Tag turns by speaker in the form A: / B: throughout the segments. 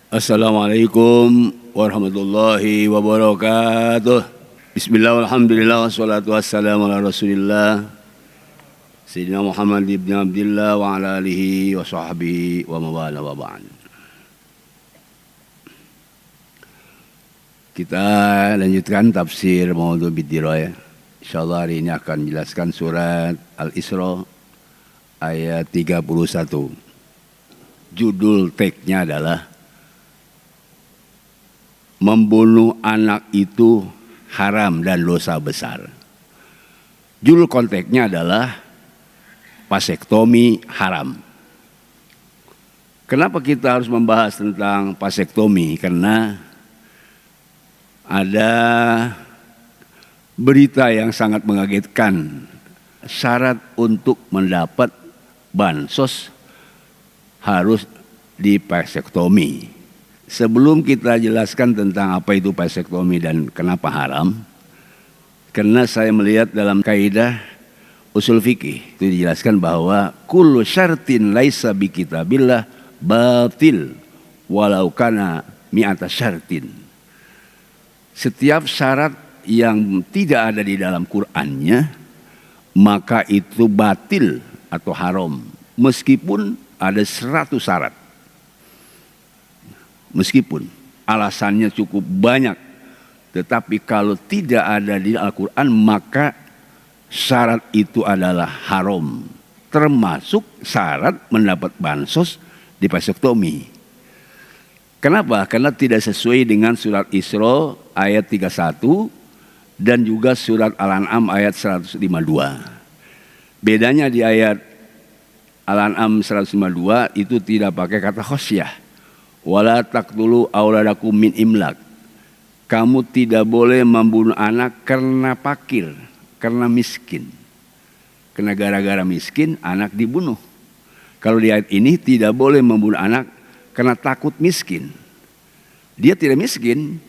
A: Assalamualaikum warahmatullahi wabarakatuh. Bismillah, alhamdulillah, wassalatu wassalamu ala rasulillah Sayyidina Muhammad ibn Abdillah wa ala alihi wa sahbihi wa mawala wa ba'd. Kita lanjutkan tafsir Maudhu Biddiraya. InsyaAllah hari ini akan menjelaskan surat Al-Isra ayat 31. Judul teksnya adalah membunuh anak itu haram dan dosa besar. Judul konteksnya adalah vasektomi haram. Kenapa kita harus membahas tentang vasektomi? Karena ada berita yang sangat mengagetkan. Syarat untuk mendapat bansos harus divasektomi. Sebelum kita jelaskan tentang apa itu vasektomi dan kenapa haram, karena saya melihat dalam kaidah usul fikih itu dijelaskan bahwa kullu syartin laisa bi kitabillah batil walau kana mi'ata syartin. Setiap syarat yang tidak ada di dalam Qur'annya maka itu batil atau haram meskipun ada 100 syarat. Meskipun alasannya cukup banyak, tetapi kalau tidak ada di Al-Quran maka syarat itu adalah haram. Termasuk syarat mendapat bansos di vasektomi. Kenapa? Karena tidak sesuai dengan surat Isra ayat 31 dan juga surat Al-An'am ayat 152. Bedanya di ayat Al-An'am 152 itu tidak pakai kata khosyah. Wala taqtulu auladakum min imlak. Kamu tidak boleh membunuh anak karena fakir, karena miskin. Karena gara-gara miskin anak dibunuh. Kalau di ayat ini tidak boleh membunuh anak karena takut miskin. Dia tidak miskin,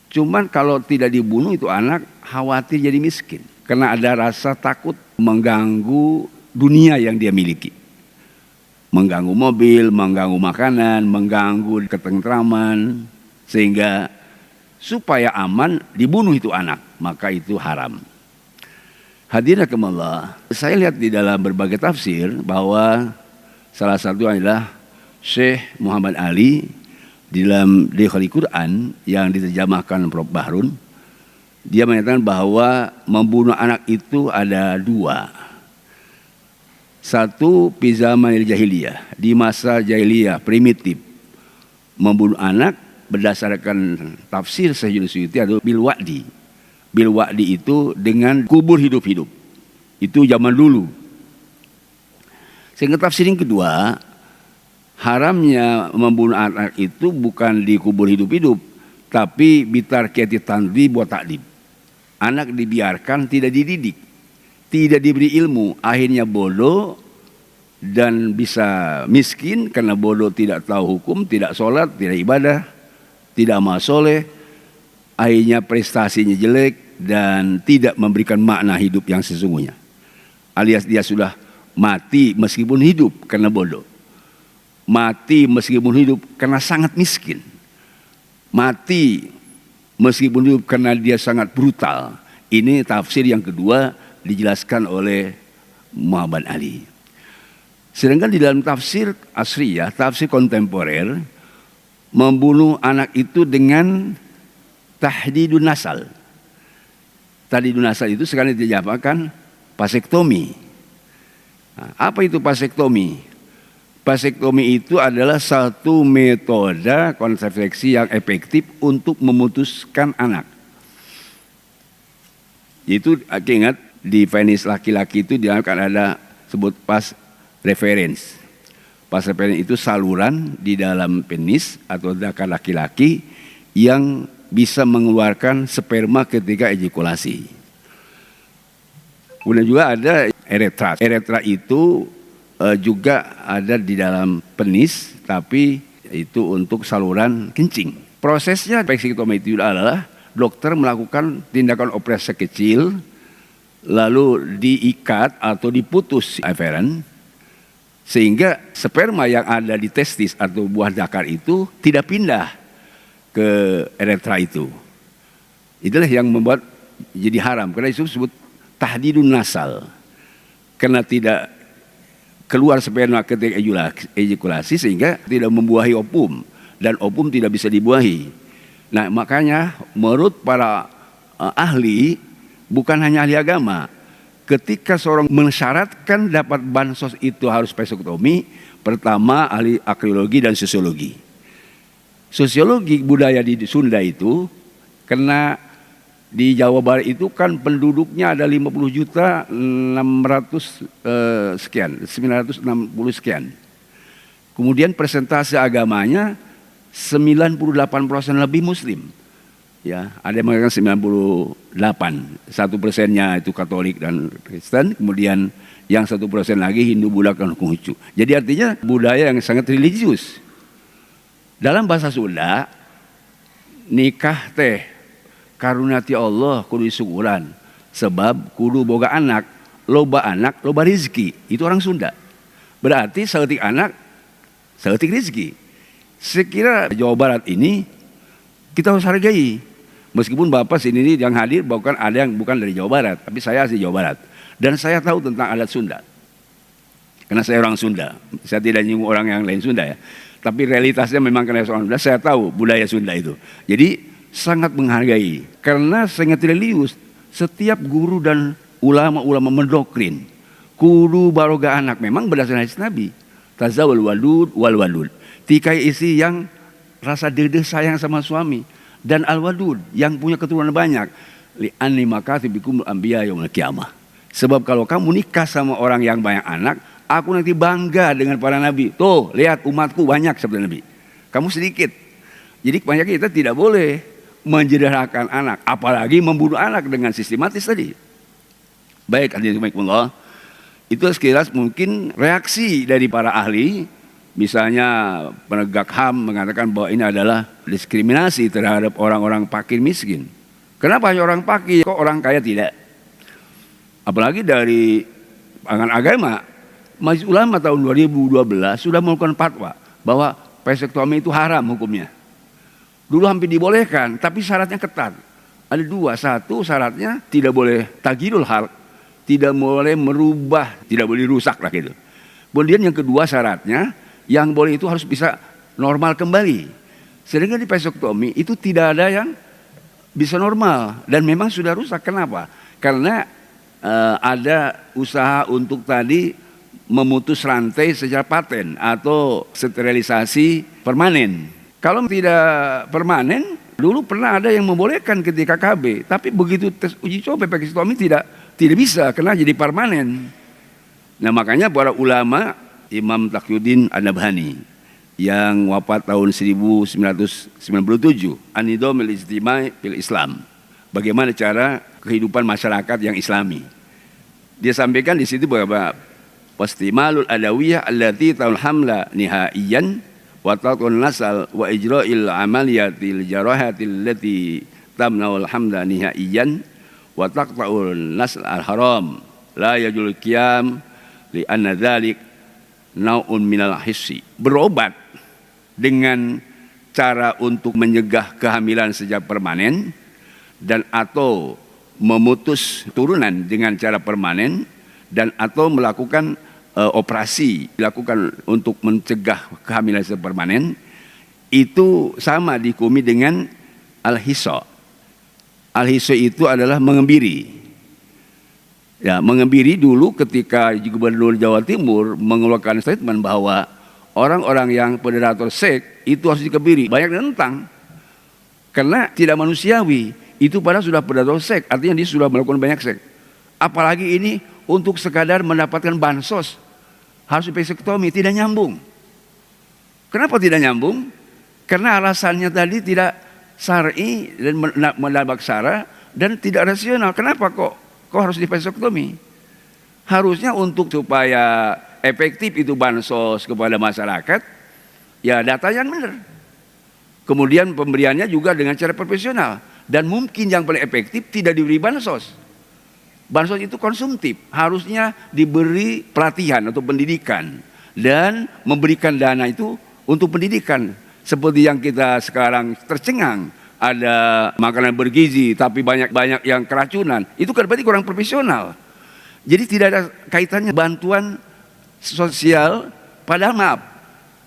A: cuman kalau tidak dibunuh itu anak khawatir jadi miskin. Karena ada rasa takut mengganggu dunia yang dia miliki. Mengganggu mobil, mengganggu makanan, mengganggu ketentraman. Sehingga supaya aman dibunuh itu anak, maka itu haram. Hadirin rahimakumullah, saya lihat di dalam berbagai tafsir bahwa salah satu adalah Syekh Muhammad Ali di dalam Dikhali Quran yang diterjemahkan Prof. Bahrun. Dia menyatakan bahwa membunuh anak itu ada 2. Satu, fi zamanil jahiliyah, di masa jahiliyah primitif, membunuh anak berdasarkan tafsir Sayyidina Suyuti adalah bil wa'di. Bil wa'di itu dengan kubur hidup-hidup. Itu zaman dulu. Sehingga tafsir yang kedua, haramnya membunuh anak itu bukan di kubur hidup-hidup, tapi bitarkiyati tandrib wa ta'dib. Anak dibiarkan, tidak dididik, tidak diberi ilmu, akhirnya bodoh dan bisa miskin karena bodoh, tidak tahu hukum, tidak sholat, tidak ibadah, tidak amal soleh, akhirnya prestasinya jelek dan tidak memberikan makna hidup yang sesungguhnya. Alias dia sudah mati meskipun hidup karena bodoh, mati meskipun hidup karena sangat miskin, mati meskipun hidup karena dia sangat brutal. Ini tafsir yang kedua dijelaskan oleh Muhammad Ali. Sedangkan di dalam tafsir asriyah, tafsir kontemporer, membunuh anak itu dengan tahdidun nasal. Tahdidun nasal itu sekarang dijamakan vasektomi. Nah, apa itu vasektomi? Vasektomi itu adalah satu metode kontrasepsi yang efektif untuk memutuskan anak. Itu ingat, di penis laki-laki itu akan ada sebut pas referens. Pas referens itu saluran di dalam penis atau zakar laki-laki yang bisa mengeluarkan sperma ketika ejakulasi. Kemudian juga ada eretra. Eretra itu juga ada di dalam penis, tapi itu untuk saluran kencing. Prosesnya vasektomi itu adalah dokter melakukan tindakan operasi kecil, lalu diikat atau diputus aferen, Sehingga sperma yang ada di testis atau buah zakar itu tidak pindah ke uretra itu. Itulah yang membuat jadi haram. Karena itu disebut tahdidun nasal. Karena tidak keluar sperma ketika ejakulasi sehingga tidak membuahi ovum. Dan ovum tidak bisa dibuahi. Nah makanya menurut para ahli, bukan hanya ahli agama, ketika seorang mensyaratkan dapat bansos itu harus vasektomi, pertama ahli arkeologi dan sosiologi. Sosiologi budaya di Sunda itu, karena di Jawa Barat itu kan penduduknya ada 50.600 sekian, 960 sekian. Kemudian persentase agamanya 98% lebih Muslim. Ya, ada yang mengatakan 98, 1%-nya itu Katolik dan Kristen, kemudian yang 1% lagi Hindu, Buddha, dan Konghucu. Jadi artinya budaya yang sangat religius. Dalam bahasa Sunda, nikah teh karuniati Allah kudu syukuran, sebab kudu boga anak, loba rizki. Itu orang Sunda. Berarti saeutik anak, saeutik rizki. Sekira Jawa Barat ini kita harus hargai. Meskipun Bapak sini yang hadir bukan ada yang bukan dari Jawa Barat, tapi saya asli Jawa Barat. Dan saya tahu tentang adat Sunda. Karena saya orang Sunda. Saya tidak nyinggung orang yang lain Sunda ya. Tapi realitasnya memang karena saya orang Sunda, saya tahu budaya Sunda itu. Jadi sangat menghargai. Karena sangat religius, setiap guru dan ulama-ulama mendoktrin kudu baroga anak memang berdasarkan hadis Nabi. Tazawwal walud wal walud. Tikai isi yang rasa dedeh sayang sama suami, dan al-wadud yang punya keturunan banyak. Li'anni makathibikum anbiya yaumil qiyamah. Sebab kalau kamu nikah sama orang yang banyak anak, aku nanti bangga dengan para nabi. Tuh, lihat umatku banyak seperti Nabi. Kamu sedikit. Jadi banyak kita tidak boleh menjederhakan anak, apalagi membunuh anak dengan sistematis tadi. Baik, hadirin itu sekilas mungkin reaksi dari para ahli. Misalnya penegak HAM mengatakan bahwa ini adalah diskriminasi terhadap orang-orang fakir miskin. Kenapa hanya orang fakir, kok orang kaya tidak? Apalagi dari pandangan agama, Majelis Ulama tahun 2012 sudah melakukan fatwa bahwa vasektomi itu haram hukumnya. Dulu hampir dibolehkan, tapi syaratnya ketat. Ada dua, satu syaratnya tidak boleh taghyirul khalq, tidak boleh merubah, tidak boleh rusak lah gitu. Kemudian yang kedua syaratnya, yang boleh itu harus bisa normal kembali. Sedangkan di vasektomi itu tidak ada yang bisa normal dan memang sudah rusak. Kenapa? Karena ada usaha untuk tadi memutus rantai secara paten atau sterilisasi permanen. Kalau tidak permanen, dulu pernah ada yang membolehkan ketika KB, tapi begitu tes uji coba vasektomi tidak bisa karena jadi permanen. Nah makanya para ulama, Imam Taqiyuddin An-Nabhani yang wafat tahun 1997, An-Nidhamul Ijtimai fil Islam. Bagaimana cara kehidupan masyarakat yang Islami. Dia sampaikan di situ bahwa wastimalul adawiyah allati taul hamla nihaiyan wa taqun nasal wa ijra'il amaliyatil jarahatil lati tamnaul hamla nihaiyan wa taqta'ul nasl al-haram la yajul qiyam li anna dzalik naun minal hissi. Berobat dengan cara untuk mencegah kehamilan sejak permanen dan atau memutus turunan dengan cara permanen dan atau melakukan operasi dilakukan untuk mencegah kehamilan secara permanen, itu sama dihukumi dengan al-hissa. Al-hissa itu adalah mengembiri. Ya, mengembiri dulu ketika Gubernur Jawa Timur mengeluarkan statement bahwa orang-orang yang predator seks itu harus dikebiri. Banyak yang tentang karena tidak manusiawi. Itu padahal sudah predator seks, artinya dia sudah melakukan banyak seks. Apalagi ini untuk sekadar mendapatkan bansos harus vasektomi, tidak nyambung. Kenapa tidak nyambung? Karena alasannya tadi tidak syar'i dan menabrak syara dan tidak rasional. Kenapa kok harus divasektomi? Harusnya untuk supaya efektif itu bansos kepada masyarakat, ya data yang benar. Kemudian pemberiannya juga dengan cara profesional. Dan mungkin yang paling efektif tidak diberi bansos. Bansos itu konsumtif, harusnya diberi pelatihan atau pendidikan. dan memberikan dana itu untuk pendidikan. Seperti yang kita sekarang tercengang, ada makanan bergizi tapi banyak yang keracunan. Itu kan berarti kurang profesional. Jadi tidak ada kaitannya bantuan sosial. Padahal maaf,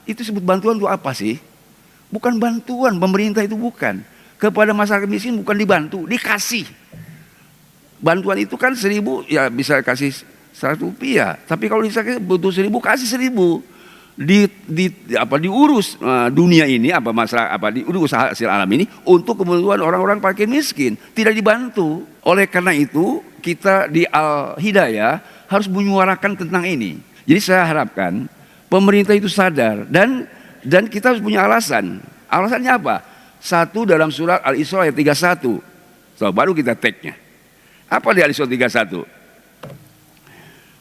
A: itu sebut bantuan itu apa sih? Bukan bantuan, pemerintah itu bukan. Kepada masyarakat miskin bukan dibantu, dikasih. Bantuan itu kan 1.000, ya bisa kasih 100 rupiah. Tapi kalau misalnya butuh 1.000, kasih 1.000. Diurus dunia ini, diurus hasil alam ini untuk kebutuhan orang-orang fakir miskin, tidak dibantu. Oleh karena itu kita di Al Hidayah harus menyuarakan tentang ini. Jadi saya harapkan pemerintah itu sadar dan kita harus punya alasan. Alasannya apa? Satu, dalam surat Al-Isra ayat 31. So, baru kita tag-nya. Apa di Al-Isra 31?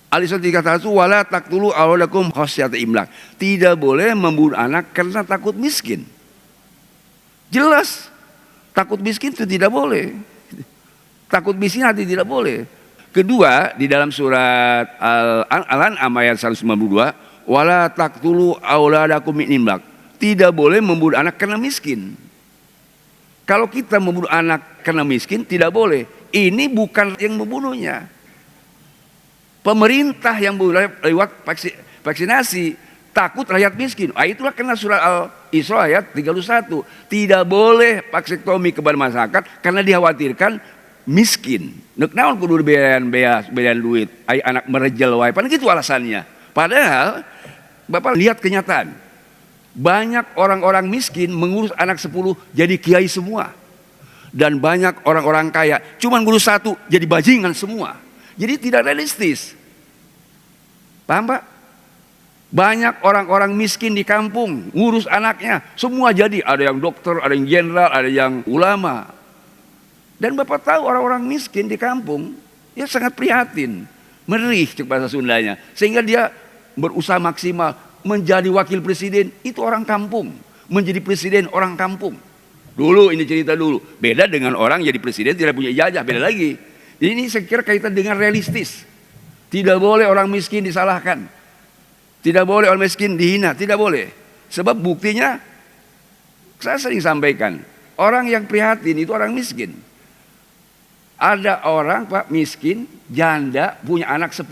A: Al-Isra 31, wala taqtulu auladakum khasyata imlak. Tidak boleh membunuh anak karena takut miskin. Jelas, takut miskin itu tidak boleh. Takut miskin hati tidak boleh. Kedua, di dalam surat Al-An'am ayat 192, wala taqtulu auladakum min imlak. Tidak boleh membunuh anak karena miskin. Kalau kita membunuh anak karena miskin, tidak boleh. Ini bukan yang membunuhnya. Pemerintah yang lewat vaksinasi takut rakyat miskin. Itulah kena surat Al-Isra ayat 31. Tidak boleh vaksektomi kepada masyarakat karena dikhawatirkan miskin. Nek naon kudu bean duit, anak merejel wae. Pan gitu alasannya. Padahal Bapak lihat kenyataan. Banyak orang-orang miskin mengurus anak 10 jadi kiai semua. Dan banyak orang-orang kaya cuma ngurus 1 jadi bajingan semua. Jadi tidak realistis. Paham Pak? Banyak orang-orang miskin di kampung ngurus anaknya, semua jadi, ada yang dokter, ada yang jenderal, ada yang ulama. Dan Bapak tahu orang-orang miskin di kampung ya sangat prihatin, merih cek bahasa Sundanya, sehingga dia berusaha maksimal menjadi wakil presiden itu orang kampung, menjadi presiden orang kampung. Dulu ini cerita dulu, beda dengan orang jadi presiden tidak punya ijazah, beda lagi. Ini saya kira kaitan dengan realistis. Tidak boleh orang miskin disalahkan. Tidak boleh orang miskin dihina, tidak boleh. Sebab buktinya saya sering sampaikan, orang yang prihatin itu orang miskin. Ada orang Pak miskin, janda punya anak 10.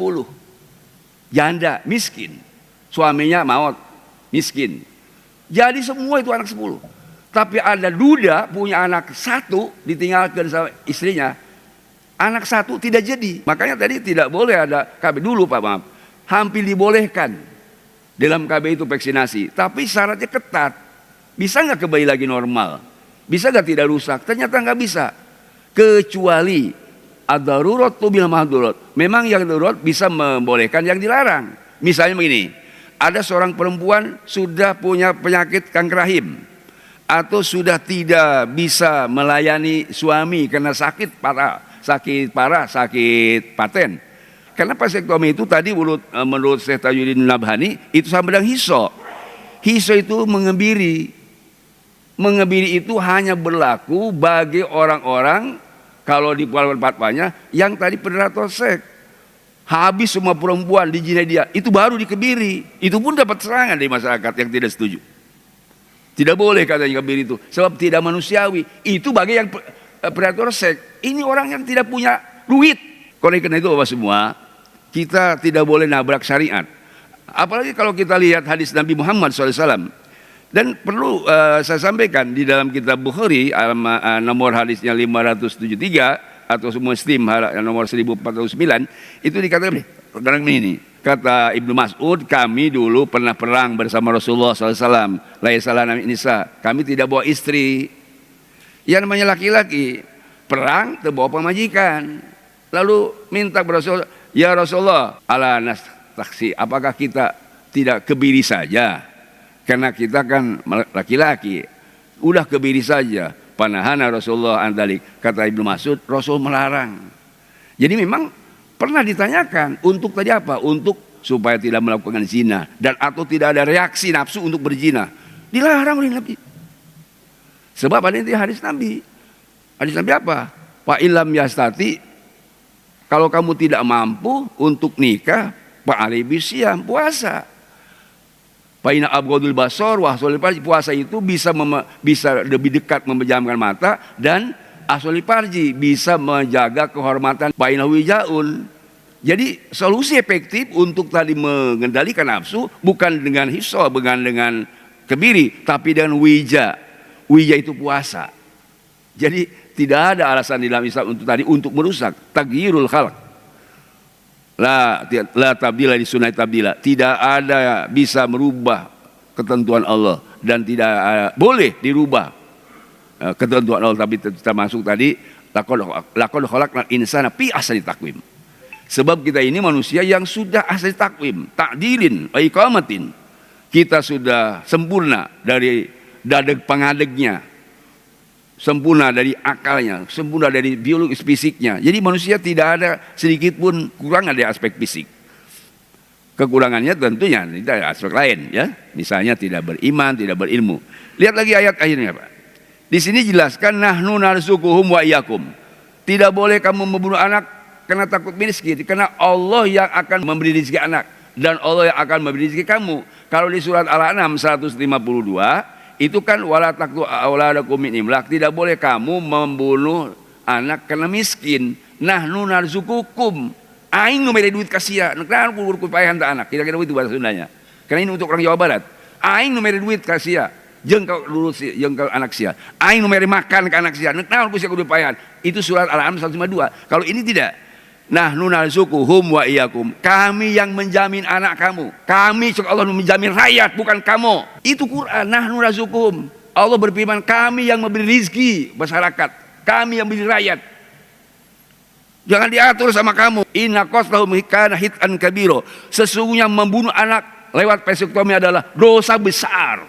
A: Janda miskin, suaminya maut, miskin. Jadi semua itu anak 10. Tapi ada duda punya anak 1 ditinggalkan sama istrinya. Anak 1 tidak jadi. Makanya tadi tidak boleh ada KB dulu Pak, maaf. Hampir dibolehkan dalam KB itu vaksinasi. Tapi syaratnya ketat. Bisa nggak kembali lagi normal? Bisa nggak tidak rusak? Ternyata nggak bisa. Kecuali ad-darurat tu bil mahdurat. Memang yang darurat bisa membolehkan yang dilarang. Misalnya begini. Ada seorang perempuan sudah punya penyakit kanker rahim. Atau sudah tidak bisa melayani suami karena sakit parah, sakit paten. Karena vasektomi itu tadi menurut Syekh Tajuddin Nabhani itu sama dengan hiso. Hiso itu mengebiri. Mengebiri itu hanya berlaku bagi orang-orang kalau di fatwanya yang tadi predator seks. Habis semua perempuan di dia, itu baru dikebiri. Itu pun dapat serangan dari masyarakat yang tidak setuju. Tidak boleh katanya kebiri itu, sebab tidak manusiawi. Itu bagi yang predator seks. Ini orang yang tidak punya duit. Oleh karena itu Bapak semua, kita tidak boleh nabrak syariat. Apalagi kalau kita lihat hadis Nabi Muhammad SAW. Dan perlu saya sampaikan di dalam kitab Bukhari nomor hadisnya 573 atau Muslim nomor 1409 itu dikatakan ini. Kata Ibnu Mas'ud, kami dulu pernah perang bersama Rasulullah SAW. Laisalah nisa, kami tidak bawa istri. Yang namanya laki-laki perang terbawa pemajikan. Lalu minta kepada Rasulullah, ya Rasulullah, ala nas taksi, apakah kita tidak kebiri saja? Karena kita kan laki-laki, udah kebiri saja. Panahana Rasulullah andalik. Kata Ibnu Mas'ud, Rasul melarang. Jadi memang pernah ditanyakan untuk tadi apa? Untuk supaya tidak melakukan zina dan atau tidak ada reaksi nafsu untuk berzina. Dilarang oleh Nabi. Sebab ada itu hadis Nabi. Hadis Nabi apa? Fa illam yastati, kalau kamu tidak mampu untuk nikah, fa alaihi bisyam, puasa. Faina abghadul basar wa ahsanul farji. Puasa itu bisa lebih dekat memejamkan mata, dan ahsanul farji bisa menjaga kehormatan. Faina wijaun. Jadi solusi efektif untuk tadi mengendalikan nafsu bukan dengan hisab, bukan dengan kebiri, tapi dengan wija. Wija itu puasa. Jadi tidak ada alasan di dalam Islam untuk merusak. Taghyirul khalq. La tabdila di sunnah tabdila. Tidak ada bisa merubah ketentuan Allah, dan tidak boleh dirubah ketentuan Allah. Tapi kita masuk tadi laqad khalaqnal insana fi ahsani taqwim. Sebab kita ini manusia yang sudah ahsani taqwim, ta'dilin wa iqamatin. Kita sudah sempurna dari dadeg pengadegnya, sempurna dari akalnya, sempurna dari biologis fisiknya. Jadi manusia tidak ada sedikit pun kurang dari aspek fisik. Kekurangannya tentunya tidak ada aspek lain, ya. Misalnya tidak beriman, tidak berilmu. Lihat lagi ayat akhirnya, Pak. Di sini jelaskan nahnu narzuquhum wa iyyakum. Tidak boleh kamu membunuh anak karena takut miskin, karena Allah yang akan memberi rezeki anak, dan Allah yang akan memberi rezeki kamu. Kalau di surat Al-An'am 152 itu kan wala taqtu auladakum min imlaq, tidak boleh kamu membunuh anak karena miskin. Nahnu narzuqukum, aing nu mere duit kasia, nah kubur kupayahan ta anak, kira-kira itu bahasa Sundanya. Karena ini untuk orang Jawa Barat. Aing nu mere duit kasia, jeung ka lulus jeung ka anak sia. Aing nu mere makan ka anak sia, nah ku sia kudu payahan. Itu surat Al-An'am 152. Kalau ini tidak. Nahnu narzuquhum wa iyyakum. Kami yang menjamin anak kamu. Kami Allah menjamin rakyat, bukan kamu. Itu Quran. Nahnu narzuquhum. Allah berfirman, kami yang memberi rizki masyarakat. Kami yang memberi rakyat. Jangan diatur sama kamu. Inna qatlahum kana hit'an kabiro. Sesungguhnya membunuh anak lewat vasektomi adalah dosa besar.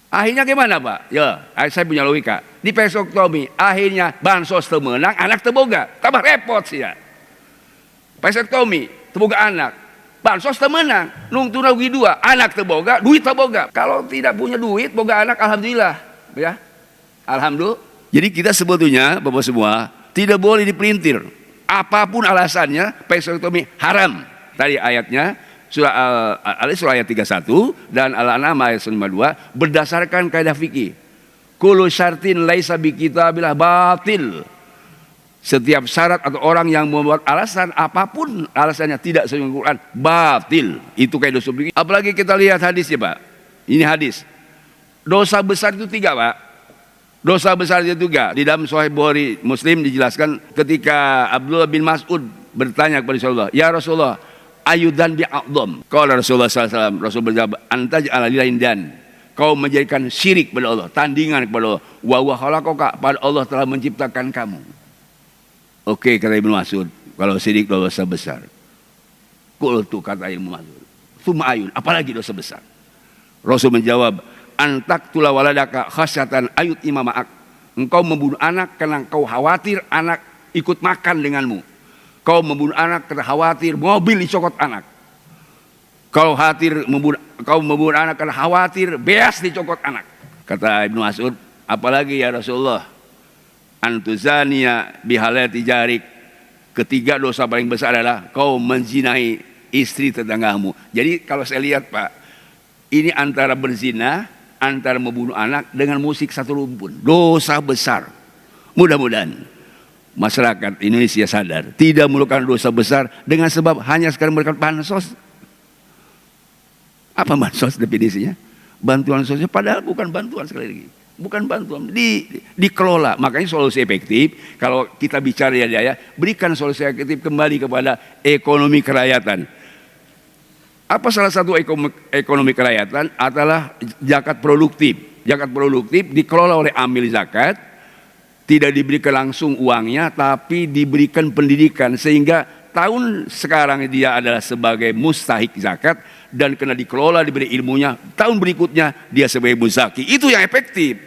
A: Akhirnya gimana, Pak? Ya, saya punya logika. Di vasektomi, akhirnya bansos temenang, anak teboga. Tambah repot sih ya. Vasektomi, teboga anak. Bansos temenang, nung tuna rugi dua. Anak teboga, duit teboga. Kalau tidak punya duit, boga anak, alhamdulillah. Ya, alhamdulillah. Jadi kita sebetulnya, Bapak semua, tidak boleh dipelintir. Apapun alasannya, vasektomi haram. Tadi ayatnya, surah ayat 31 dan Al-An'am ayat 52 berdasarkan kaidah fikih. Kullu syartin laisa bi kitabillah batil. Setiap syarat atau orang yang membuat alasan apapun alasannya tidak sesuai dengan Quran, batil. Itu kaidah fikih. Apalagi kita lihat hadis ya, Pak. Ini hadis. Dosa besar itu 3, Pak. Dosa besar itu 3. Di dalam Sahih Bukhari Muslim dijelaskan ketika Abdullah bin Mas'ud bertanya kepada Rasulullah, "Ya Rasulullah, ayudan bi'a'dham." Qala Rasulullah SAW, Rasul berjawab, "Antaj ala lillahin dan." Kau menjadikan syirik pada Allah, tandingan kepada Allah. Wa huwa khalaqaka, pada Allah telah menciptakan kamu. Oke, kata Ibnu Mas'ud, kalau syirik dosa besar. Qultu, kata Ibnu Mas'ud, tsumma ayun, apalagi dosa besar. Rasul menjawab, antak tula waladaka khasyatan ayut imama'ak. Engkau membunuh anak karena engkau khawatir anak ikut makan denganmu. Kau membunuh anak karena khawatir mobil dicokot anak. Kau membunuh anak karena khawatir beas dicokot anak. Kata Ibnu Mas'ud, apalagi ya Rasulullah, antuzania bihalati jarik. Ketiga dosa paling besar adalah kau menzinai istri tetanggamu. Jadi kalau saya lihat, Pak, ini antara berzina, antara membunuh anak dengan musik satu rumpun. Dosa besar. Mudah-mudahan masyarakat Indonesia sadar tidak melakukan dosa besar dengan sebab hanya sekarang memberikan bansos. Apa bansos definisinya? Bantuan sosial, padahal bukan bantuan, sekali lagi. Bukan bantuan, dikelola. Makanya solusi efektif, kalau kita bicara ya, berikan solusi efektif kembali kepada ekonomi kerakyatan. Apa salah satu ekonomi kerakyatan adalah zakat produktif. Zakat produktif dikelola oleh amil zakat, tidak diberikan langsung uangnya, tapi diberikan pendidikan. Sehingga tahun sekarang dia adalah sebagai mustahik zakat, dan kena dikelola, diberi ilmunya. Tahun berikutnya dia sebagai muzaki. Itu yang efektif.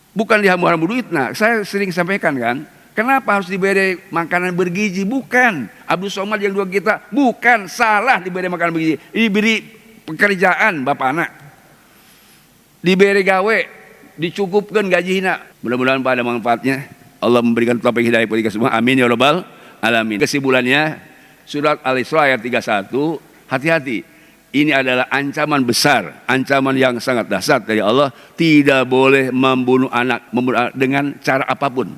A: Bukan dihambu-hambu duit. Nah, saya sering sampaikan kan, kenapa harus diberi makanan bergizi? Bukan. Abdul Somad yang dua kita, bukan salah diberi makanan bergizi. Diberi pekerjaan bapak anak. Diberi gawe, dicukupkan gajinya. Mudah-mudahan pada manfaatnya. Allah memberikan taufik hidayah kepada kita semua. Amin ya rabbal alamin. Kesimpulannya, surat Al-Isra ayat 31, hati-hati. Ini adalah ancaman besar, ancaman yang sangat dahsyat dari Allah. Tidak boleh membunuh anak dengan cara apapun.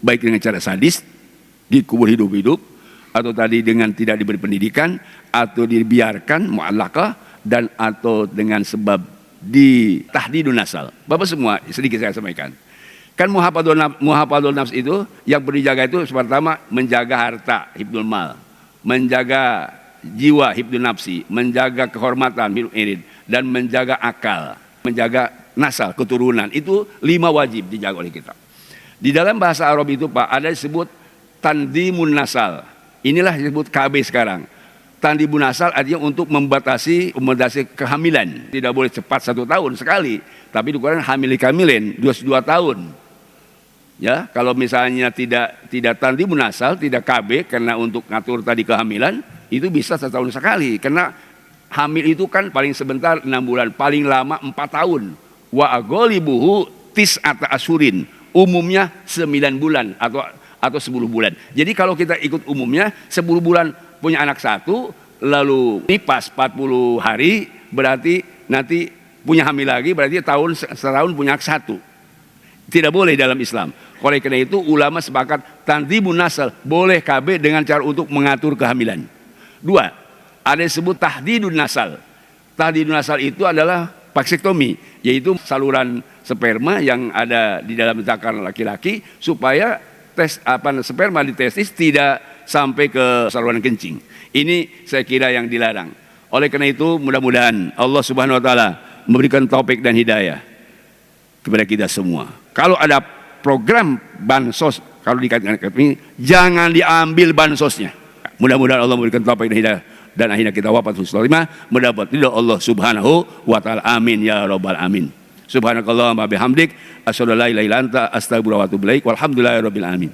A: Baik dengan cara sadis, dikubur hidup-hidup, atau tadi dengan tidak diberi pendidikan, atau dibiarkan mu'allaqah, dan atau dengan sebab di tahdidun nasal. Bapak semua, sedikit saya sampaikan. Kan muhafadzul nafs itu yang perlu dijaga itu pertama menjaga harta, hifdzul mal, menjaga jiwa, hifdzul nafsi, menjaga kehormatan, hifdzul irid, dan menjaga akal, menjaga nasal, keturunan. Itu 5 wajib dijaga oleh kita. Di dalam bahasa Arab itu Pak ada disebut tandimun nasal. Inilah disebut KB sekarang. Tandimun nasal artinya untuk membatasi kehamilan. Tidak boleh cepat 1 tahun sekali, tapi dikurangkan hamil-kamilen 2 tahun. Ya, kalau misalnya tidak tandimun nasal, tidak KB karena untuk ngatur tadi kehamilan, itu bisa 1 tahun sekali. Karena hamil itu kan paling sebentar 6 bulan, paling lama 4 tahun. Wa aghalibuhu tis'ata asyurin. Umumnya 9 bulan atau 10 bulan. Jadi kalau kita ikut umumnya 10 bulan punya anak 1, lalu nipas 40 hari, berarti nanti punya hamil lagi, berarti setahun punya anak 1. Tidak boleh dalam Islam. Oleh karena itu ulama sepakat tandimun nasal boleh KB dengan cara untuk mengatur kehamilan. 2, ada yang disebut tahdidun nasal. Tahdidun nasal itu adalah vaksektomi, yaitu saluran sperma yang ada di dalam zakar laki-laki supaya sperma di testis tidak sampai ke saluran kencing. Ini saya kira yang dilarang. Oleh karena itu mudah-mudahan Allah Subhanahu wa taala memberikan taufik dan hidayah kepada kita semua. Kalau ada program bansos, kalau dikaitkan ini, jangan diambil bansosnya. Mudah-mudahan Allah memberikan taufik dan hidayah, dan akhirnya kita wafat husnul khotimah, mendapat ridha Allah Subhanahu wa taala. Amin ya rabbal alamin. Subhanakallahumma bihamdik, asyhadu an la ilaha illa anta, astaghfiruka wa atubu ilaik. Walhamdulillahirabbil alamin.